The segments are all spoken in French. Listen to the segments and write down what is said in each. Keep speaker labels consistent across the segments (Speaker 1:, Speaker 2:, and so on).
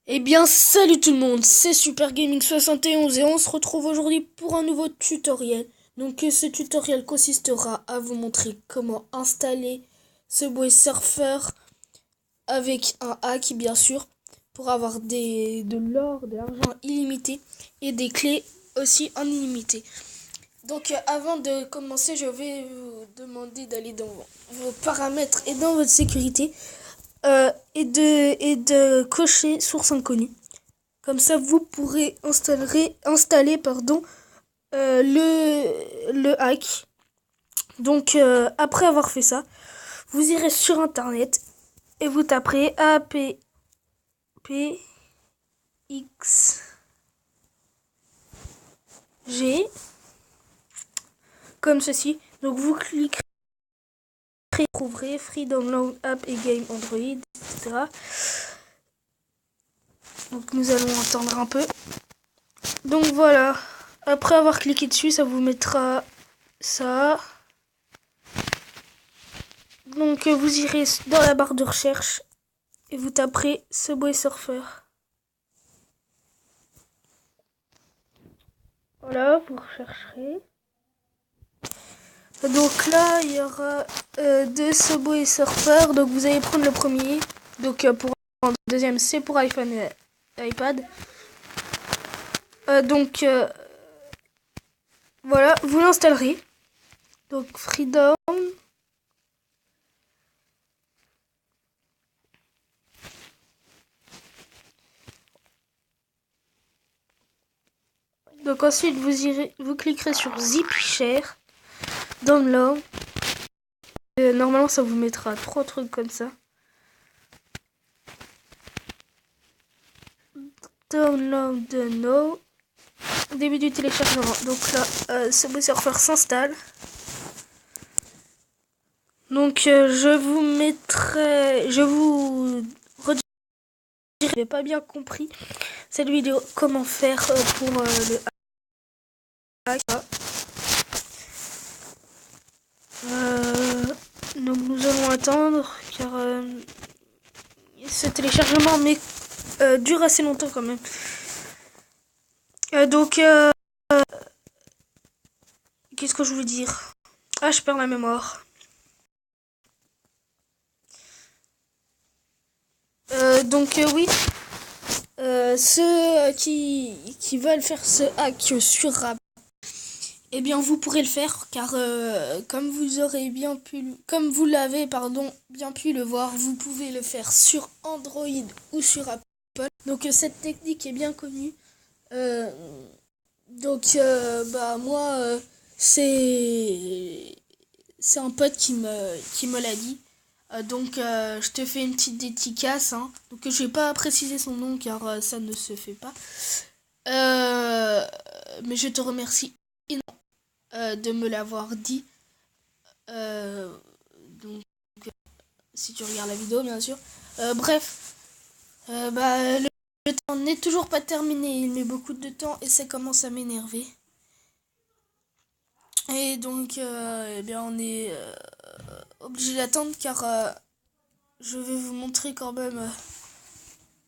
Speaker 1: Eh bien, salut tout le monde, c'est Super Gaming 71 et on se retrouve aujourd'hui pour un nouveau tutoriel. Donc, ce tutoriel consistera à vous montrer comment installer Subway Surfer avec un hack, bien sûr, pour avoir de l'or, de l'argent illimité et des clés aussi en illimité. Donc, avant de commencer, je vais vous demander d'aller dans vos paramètres et dans votre sécurité et de cocher source inconnue. Comme ça, vous pourrez installer le hack. Donc, après avoir fait ça, vous irez sur Internet et vous taperez APPX G comme ceci. Donc, vous cliquerez, vous trouverez Free Download App et Game Android, etc. Donc, nous allons attendre un peu. Donc, voilà. Après avoir cliqué dessus, ça vous mettra ça. Donc vous irez dans la barre de recherche et vous taperez Subway Surfer. Voilà, vous rechercherez. Donc là, il y aura deux Subway Surfer. Donc vous allez prendre le premier. Donc pour le deuxième, c'est pour iPhone et iPad. Voilà, vous l'installerez. Donc Freedom. Donc ensuite vous cliquerez sur Zip Share, Download. Normalement ça vous mettra 3 trucs comme ça. Download now. Début du téléchargement. Donc là, Subway Surfer s'installe. Donc je vous redirai, je n'ai pas bien compris cette vidéo, comment faire pour le hack. Donc nous allons attendre car ce téléchargement dure assez longtemps quand même. Qu'est-ce que je voulais dire? Ah, je perds la mémoire. Oui, ceux qui veulent faire ce hack sur Rap, eh bien vous pourrez le faire car comme vous l'avez bien pu le voir, vous pouvez le faire sur Android ou sur Apple. Donc cette technique est bien connue. Moi c'est un pote qui me l'a dit. Je te fais une petite dédicace. Donc je vais pas préciser son nom car ça ne se fait pas. Mais je te remercie de me l'avoir dit. Donc si tu regardes la vidéo bien sûr. Le temps n'est toujours pas terminé. Il met beaucoup de temps et ça commence à m'énerver. Et donc on est obligé d'attendre car je vais vous montrer quand même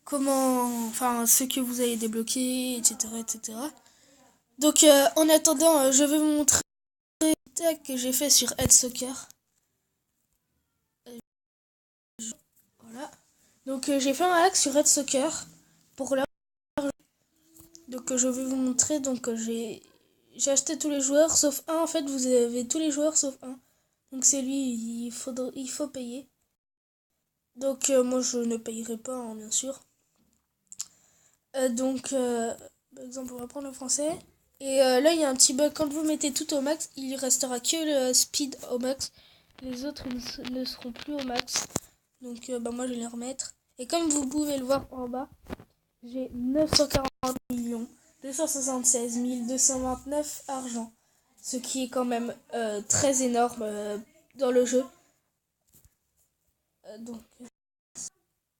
Speaker 1: ce que vous avez débloqué, etc. Donc en attendant, je vais vous montrer le tag que j'ai fait sur Head Soccer. Voilà. Donc j'ai fait un hack sur Head Soccer pour là. Donc je vais vous montrer. Donc j'ai acheté tous les joueurs sauf un. En fait, vous avez tous les joueurs sauf un. Donc c'est lui, il faut payer. Donc moi je ne payerai pas, bien sûr. Par exemple, on va prendre le français. Et là, il y a un petit bug. Quand vous mettez tout au max, il restera que le speed au max. Les autres ne seront plus au max. Donc, moi, je vais les remettre. Et comme vous pouvez le voir en bas, j'ai 940 276 229 argent. Ce qui est quand même très énorme dans le jeu.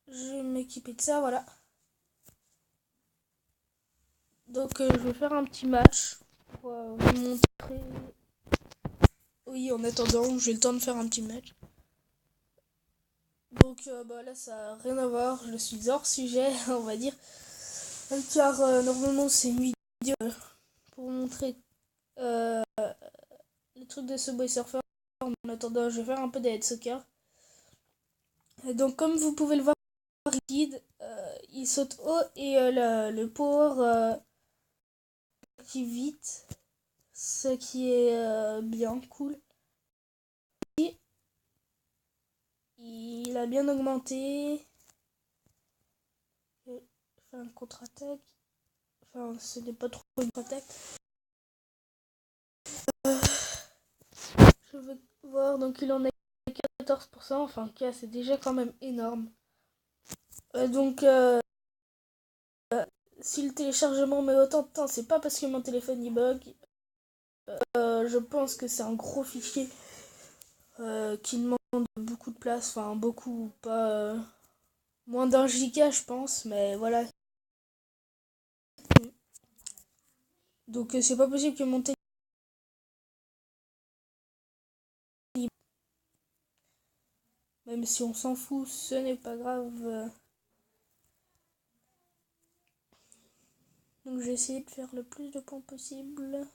Speaker 1: Je vais m'équiper de ça, voilà. Donc je vais faire un petit match pour vous montrer. Oui, en attendant, j'ai le temps de faire un petit match. Donc là ça n'a rien à voir, je suis hors sujet on va dire. Car normalement c'est une vidéo pour vous montrer les trucs de Subway Surfer. En attendant je vais faire un peu de head soccer. Donc comme vous pouvez le voir, il saute haut et le power active vite, ce qui est bien cool. Il a bien augmenté. Enfin, contre-attaque. Enfin, ce n'est pas trop une attaque. Je veux voir, donc il en a 14%. Enfin, c'est déjà quand même énorme. Donc, si le téléchargement met autant de temps, c'est pas parce que mon téléphone y bug. Je pense que c'est un gros fichier qui demande beaucoup de place. Enfin, beaucoup, pas moins d'un giga, je pense. Mais voilà. Donc, c'est pas possible que mon téléphone. Même si on s'en fout, ce n'est pas grave. Donc j'ai essayé de faire le plus de points possible.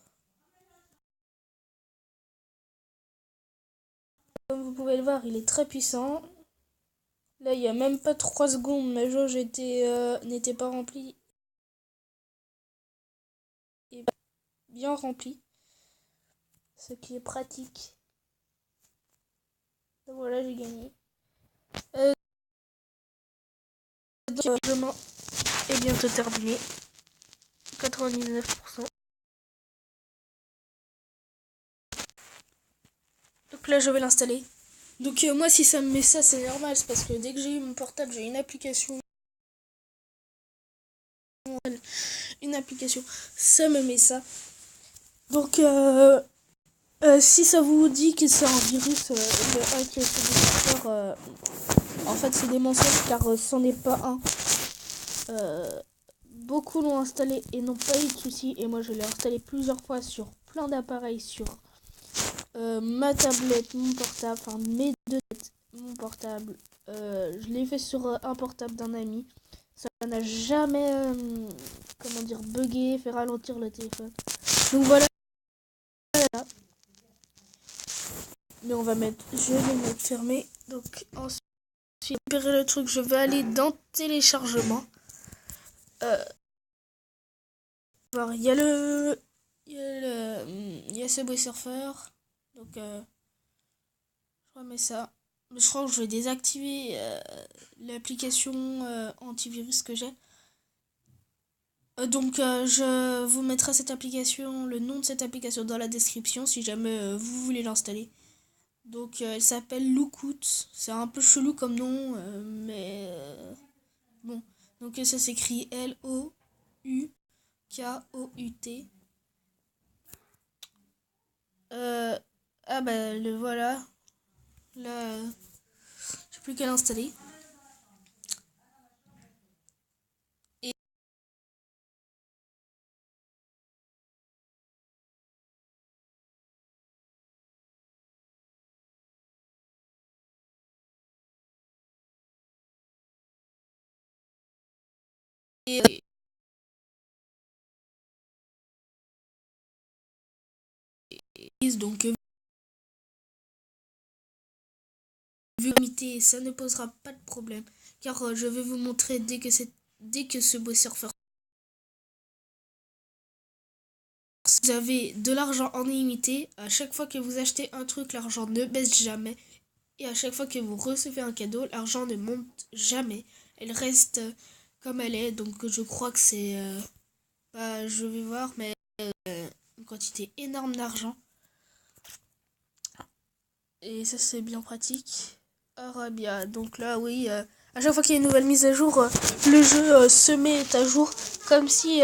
Speaker 1: Comme vous pouvez le voir, il est très puissant. Là, il n'y a même pas 3 secondes, ma jauge n'était pas remplie. Et bien remplie. Ce qui est pratique. Donc voilà, j'ai gagné. Donc, le chemin est bientôt terminé. 99%. Donc là, je vais l'installer. Donc moi, si ça me met ça, c'est normal. C'est parce que dès que j'ai eu mon portable, j'ai une application. Ça me met ça. Donc si ça vous dit que c'est un virus, le hack en fait c'est des mensonges car c'en est pas un. Beaucoup l'ont installé et n'ont pas eu de soucis. Et moi je l'ai installé plusieurs fois sur plein d'appareils, sur ma tablette, mon portable, enfin mes deux tablettes, mon portable. Je l'ai fait sur un portable d'un ami. Ça n'a jamais, bugué, fait ralentir le téléphone. Donc voilà. Mais je vais mettre fermé. Donc ensuite, récupérer le truc, je vais aller dans téléchargement. Il y a Subway Surfer. Donc je remets ça. Mais je crois que je vais désactiver l'application antivirus que j'ai. Donc je vous mettrai cette application, le nom de cette application dans la description si jamais vous voulez l'installer. Donc elle s'appelle Lookout. C'est un peu chelou comme nom, mais bon. Donc ça s'écrit L-O-U-K-O-U-T. Le voilà. Là, j'ai plus qu'à l'installer. Et donc vu limité, ça ne posera pas de problème car je vais vous montrer dès que ce Subway Surfer, vous avez de l'argent en illimité. À chaque fois que vous achetez un truc, l'argent ne baisse jamais. Et à chaque fois que vous recevez un cadeau, l'argent ne monte jamais. Elle reste comme elle est. Donc je crois que c'est... je vais voir, mais une quantité énorme d'argent. Et ça c'est bien pratique. Arabia, donc là oui, à chaque fois qu'il y a une nouvelle mise à jour, le jeu se met à jour comme si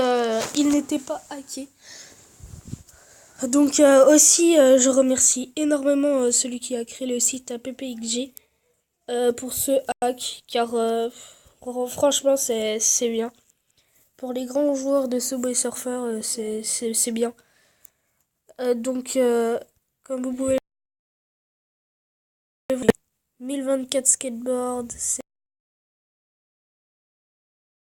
Speaker 1: il n'était pas hacké. Donc aussi je remercie énormément celui qui a créé le site PPXG pour ce hack car franchement c'est bien. Pour les grands joueurs de Subway Surfer c'est bien. Donc comme vous pouvez 1024 skateboard.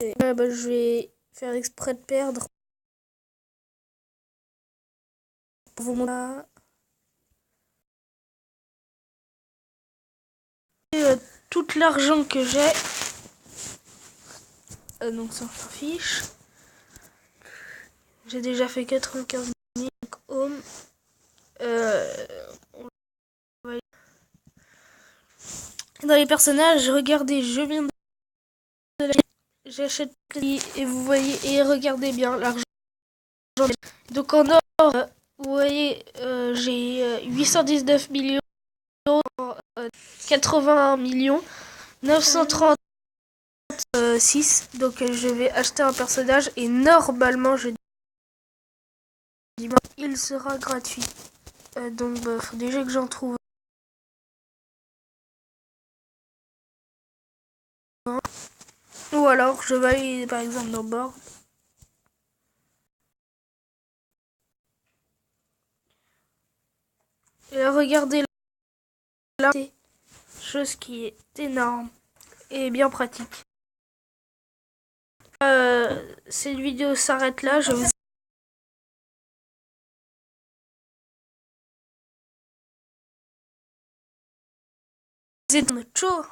Speaker 1: Je vais faire exprès de perdre pour vous montrer tout l'argent que j'ai. Donc ça, on s'en fiche. J'ai déjà fait 95 000 home. Dans les personnages, regardez, je viens de j'achète et vous voyez, et regardez bien l'argent. Donc en or, vous voyez, j'ai 819 millions, 81 millions, 936. Donc je vais acheter un personnage et normalement, je dis il sera gratuit. Donc faut déjà que j'en trouve un. Ou alors je vais aller par exemple dans Board. Et regardez là, chose qui est énorme et bien pratique. Cette vidéo s'arrête là. Je vous ciao.